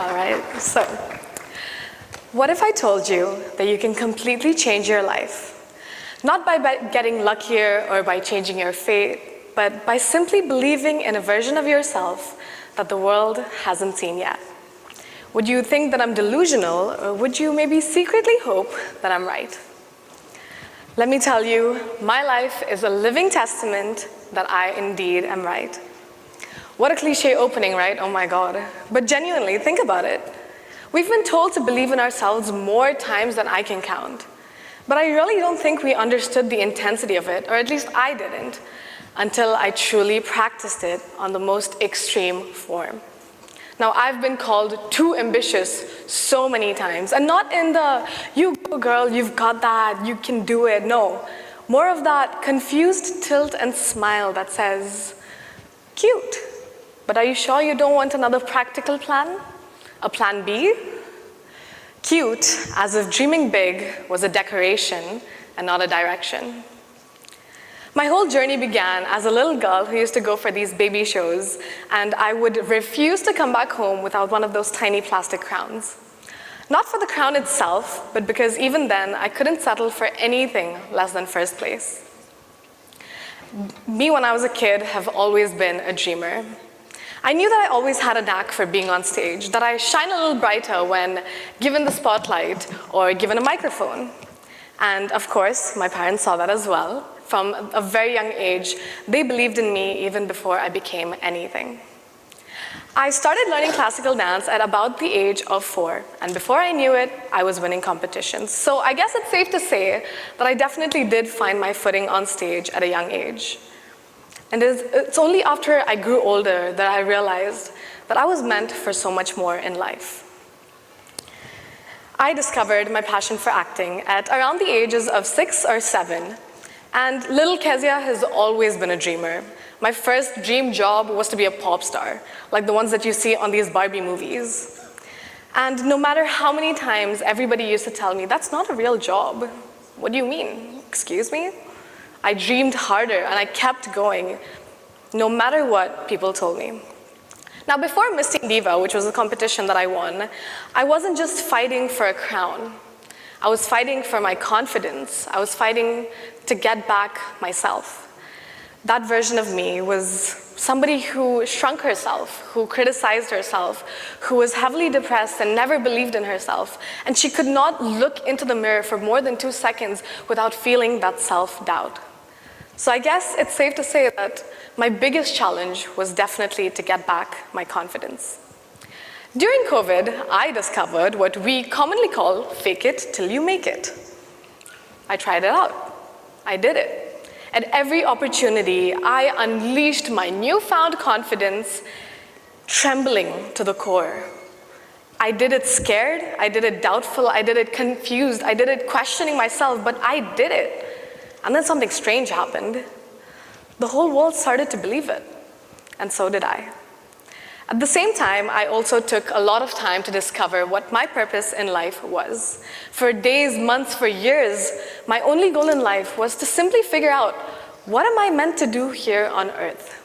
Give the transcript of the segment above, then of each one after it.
All right, so what if I told you that you can completely change your life? Not by getting luckier or by changing your fate, but by simply believing in a version of yourself that the world hasn't seen yet. Would you think that I'm delusional, or would you maybe secretly hope that I'm right? Let me tell you, my life is a living testament that I indeed am right. What a cliche opening, right? Oh my God. But genuinely, think about it. We've been told to believe in ourselves more times than I can count. But I really don't think we understood the intensity of it, or at least I didn't, until I truly practiced it on the most extreme form. Now, I've been called too ambitious so many times, and not in the, you go girl, you've got that, you can do it, no. More of that confused tilt and smile that says, cute, but are you sure you don't want another practical plan? A plan B? Cute, as if dreaming big was a decoration and not a direction. My whole journey began as a little girl who used to go for these baby shows, and I would refuse to come back home without one of those tiny plastic crowns. Not for the crown itself, but because even then, I couldn't settle for anything less than first place. Me, when I was a kid, have always been a dreamer. I knew that I always had a knack for being on stage, that I shine a little brighter when given the spotlight or given a microphone. And of course, my parents saw that as well. From a very young age, they believed in me even before I became anything. I started learning classical dance at about the age of 4, and before I knew it, I was winning competitions. So I guess it's safe to say that I definitely did find my footing on stage at a young age. And it's only after I grew older that I realized that I was meant for so much more in life. I discovered my passion for acting at around the ages of 6 or 7, and little Kaziah has always been a dreamer. My first dream job was to be a pop star, like the ones that you see on these Barbie movies. And no matter how many times everybody used to tell me, that's not a real job. What do you mean? Excuse me? I dreamed harder and I kept going, no matter what people told me. Now, before Miss Teen Diva, which was a competition that I won, I wasn't just fighting for a crown. I was fighting for my confidence. I was fighting to get back myself. That version of me was somebody who shrunk herself, who criticized herself, who was heavily depressed and never believed in herself. And she could not look into the mirror for more than 2 seconds without feeling that self-doubt. So I guess it's safe to say that my biggest challenge was definitely to get back my confidence. During COVID, I discovered what we commonly call fake it till you make it. I tried it out. I did it. At every opportunity, I unleashed my newfound confidence, trembling to the core. I did it scared, I did it doubtful, I did it confused, I did it questioning myself, but I did it. And then something strange happened. The whole world started to believe it, and so did I. At the same time, I also took a lot of time to discover what my purpose in life was. For days, months, for years, my only goal in life was to simply figure out, what am I meant to do here on earth?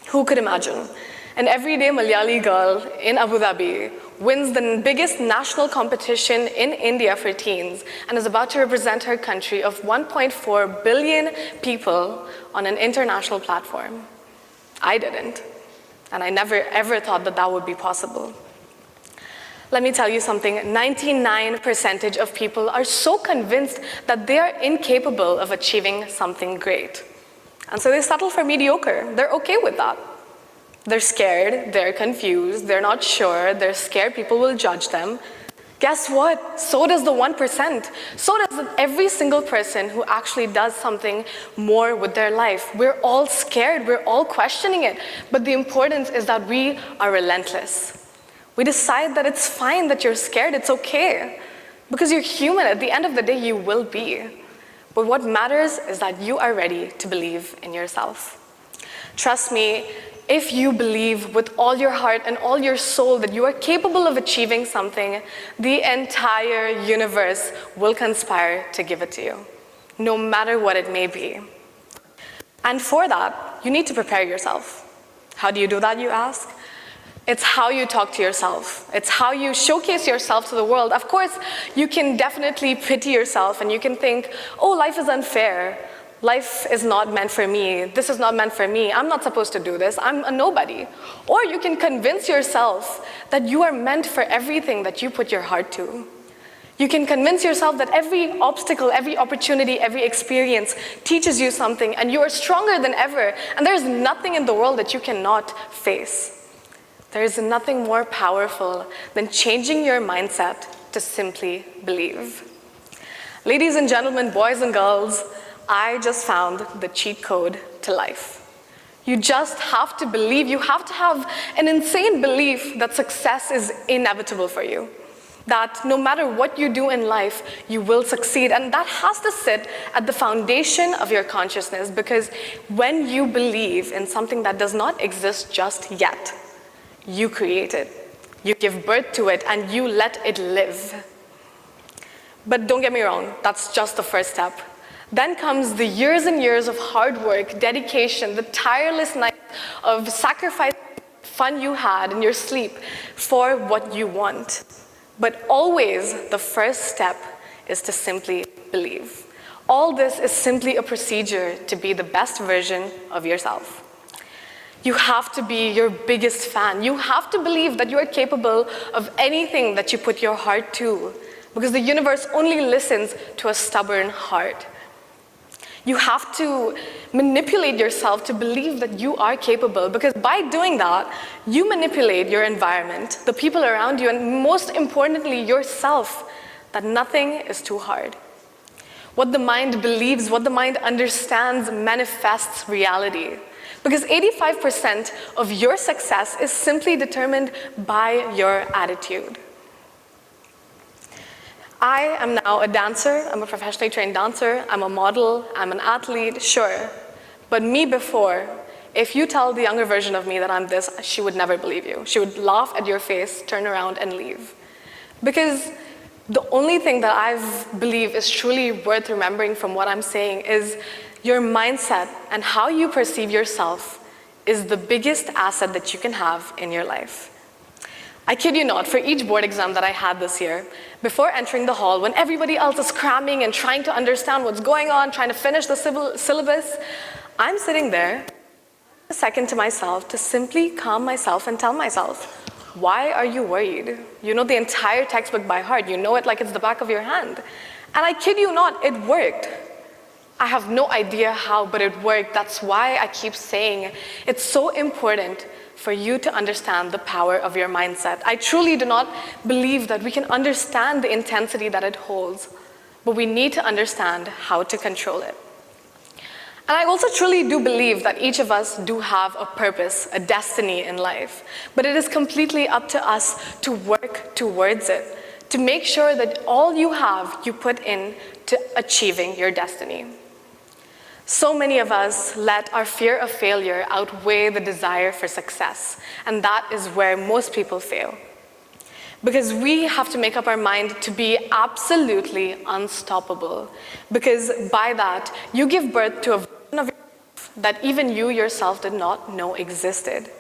Who could imagine? An everyday Malayali girl in Abu Dhabi wins the biggest national competition in India for teens and is about to represent her country of 1.4 billion people on an international platform. I didn't. And I never ever thought that that would be possible. Let me tell you something, 99% of people are so convinced that they are incapable of achieving something great. And so they settle for mediocre. They're okay with that. They're scared, they're confused, they're not sure, they're scared people will judge them. Guess what? So does the 1%. So does every single person who actually does something more with their life. We're all scared, we're all questioning it. But the importance is that we are relentless. We decide that it's fine that you're scared, it's okay. Because you're human, at the end of the day you will be. But what matters is that you are ready to believe in yourself. Trust me, if you believe with all your heart and all your soul that you are capable of achieving something, the entire universe will conspire to give it to you, no matter what it may be. And for that, you need to prepare yourself. How do you do that, you ask? It's how you talk to yourself. It's how you showcase yourself to the world. Of course, you can definitely pity yourself and you can think, oh, life is unfair. Life is not meant for me. This is not meant for me. I'm not supposed to do this. I'm a nobody. Or you can convince yourself that you are meant for everything that you put your heart to. You can convince yourself that every obstacle, every opportunity, every experience teaches you something and you are stronger than ever and there's nothing in the world that you cannot face. There is nothing more powerful than changing your mindset to simply believe. Ladies and gentlemen, boys and girls, I just found the cheat code to life. You just have to believe, you have to have an insane belief that success is inevitable for you. That no matter what you do in life, you will succeed. And that has to sit at the foundation of your consciousness, because when you believe in something that does not exist just yet, you create it, you give birth to it, and you let it live. But don't get me wrong, that's just the first step. Then comes the years and years of hard work, dedication, the tireless nights of sacrifice, fun you had in your sleep for what you want. But always the first step is to simply believe. All this is simply a procedure to be the best version of yourself. You have to be your biggest fan. You have to believe that you are capable of anything that you put your heart to, because the universe only listens to a stubborn heart. You have to manipulate yourself to believe that you are capable, because by doing that, you manipulate your environment, the people around you, and most importantly, yourself, that nothing is too hard. What the mind believes, what the mind understands, manifests reality. Because 85% of your success is simply determined by your attitude. I am now a dancer, I'm a professionally trained dancer, I'm a model, I'm an athlete, sure. But me before, if you tell the younger version of me that I'm this, she would never believe you. She would laugh at your face, turn around and leave. Because the only thing that I believe is truly worth remembering from what I'm saying is your mindset and how you perceive yourself is the biggest asset that you can have in your life. I kid you not, for each board exam that I had this year, before entering the hall, when everybody else is cramming and trying to understand what's going on, trying to finish the syllabus, I'm sitting there, a second to myself, to simply calm myself and tell myself, why are you worried? You know the entire textbook by heart. You know it like it's the back of your hand. And I kid you not, it worked. I have no idea how, but it worked. That's why I keep saying it's so important for you to understand the power of your mindset. I truly do not believe that we can understand the intensity that it holds, but we need to understand how to control it. And I also truly do believe that each of us do have a purpose, a destiny in life, but it is completely up to us to work towards it, to make sure that all you have, you put in to achieving your destiny. So many of us let our fear of failure outweigh the desire for success, and that is where most people fail. Because we have to make up our mind to be absolutely unstoppable, because by that, you give birth to a version of yourself that even you yourself did not know existed.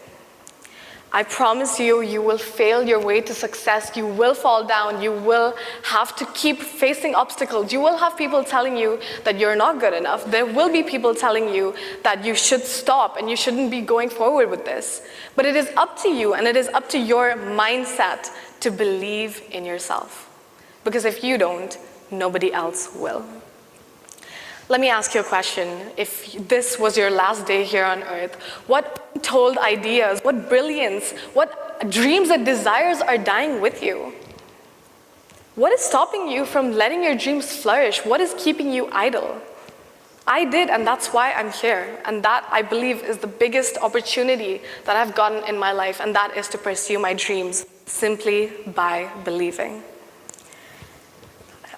I promise you, you will fail your way to success. You will fall down. You will have to keep facing obstacles. You will have people telling you that you're not good enough. There will be people telling you that you should stop and you shouldn't be going forward with this. But it is up to you, and it is up to your mindset to believe in yourself. Because if you don't, nobody else will. Let me ask you a question. If this was your last day here on earth, what untold ideas, what brilliance, what dreams and desires are dying with you? What is stopping you from letting your dreams flourish? What is keeping you idle? I did, and that's why I'm here. And that, I believe, is the biggest opportunity that I've gotten in my life, and that is to pursue my dreams simply by believing.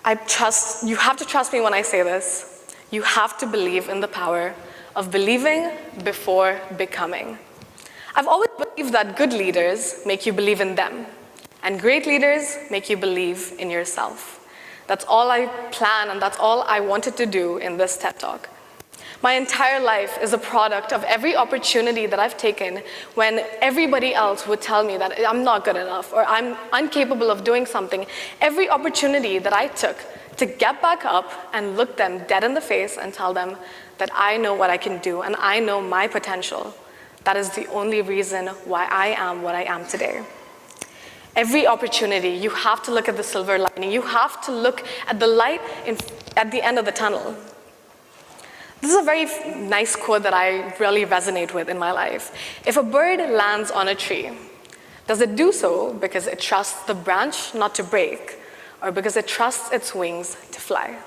You have to trust me when I say this. You have to believe in the power of believing before becoming. I've always believed that good leaders make you believe in them, and great leaders make you believe in yourself. That's all I plan, and that's all I wanted to do in this TED Talk. My entire life is a product of every opportunity that I've taken when everybody else would tell me that I'm not good enough or I'm incapable of doing something. Every opportunity that I took to get back up and look them dead in the face and tell them that I know what I can do and I know my potential. That is the only reason why I am what I am today. Every opportunity, you have to look at the silver lining. You have to look at the light at the end of the tunnel. This is a very nice quote that I really resonate with in my life. If a bird lands on a tree, does it do so because it trusts the branch not to break, or because it trusts its wings to fly?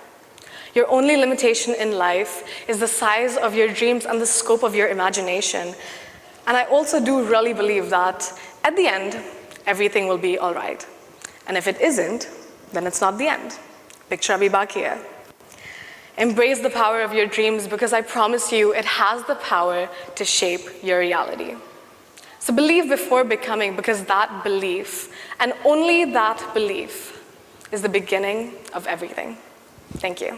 Your only limitation in life is the size of your dreams and the scope of your imagination. And I also do really believe that at the end, everything will be all right. And if it isn't, then it's not the end. Picture abhi baki hai. Embrace the power of your dreams, because I promise you it has the power to shape your reality. So believe before becoming, because that belief, and only that belief, is the beginning of everything. Thank you.